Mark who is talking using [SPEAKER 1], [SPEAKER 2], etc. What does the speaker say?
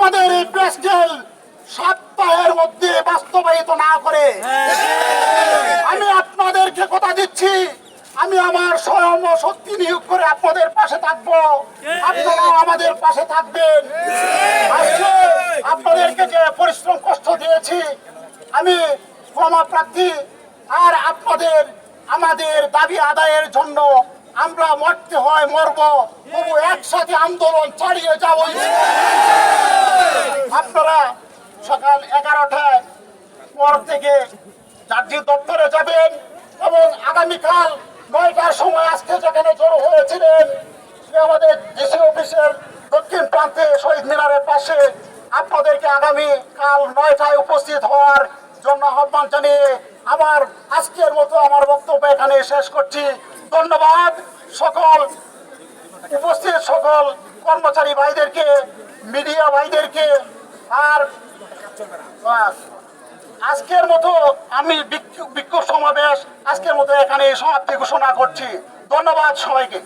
[SPEAKER 1] আমাদের এই প্রেসকেল সপ্তাহের মধ্যে বাস্তবায়িত না করে আমি আপনাদেরকে কথা দিচ্ছি, আমি আমার স্বয়ং শক্তি নিয়োগ করে আপনাদের পাশে থাকবো, আপনারাও আমাদের পাশে থাকবেন। আজকে আপনাদেরকে যে পরিশ্রম কষ্ট দিয়েছি আমি ক্ষমা প্রার্থী। আর আপনাদের আমাদের দাবি আদায়ের জন্য আমরা মরতে হয় মরব, তবু একসাথে আন্দোলন চালিয়ে যাব। আপনারা সকাল 11টায় পর থেকে জাতীয় দপ্তরে যাবেন এবং আগামীকাল 9টার সময় আজকে যেখানে জড়ো হয়েছিলেন আমাদের ডিসি অফিসের দক্ষিণ প্রান্তে শহীদ মিনারের পাশে, আপনাদেরকে আগামী কাল 9টায় উপস্থিত হওয়ার জন্য আহ্বান জানিয়ে আমার আজকের মতো আমার বক্তব্য এখানে শেষ করছি। ধন্যবাদ সকল উপস্থিত সকল কর্মচারী ভাইদেরকে, মিডিয়া ভাইদেরকে। আর আজকের মতো আমি বিক্ষোভ সমাবেশ আজকের মতো এখানে সমাপ্তি ঘোষণা করছি। ধন্যবাদ সবাইকে।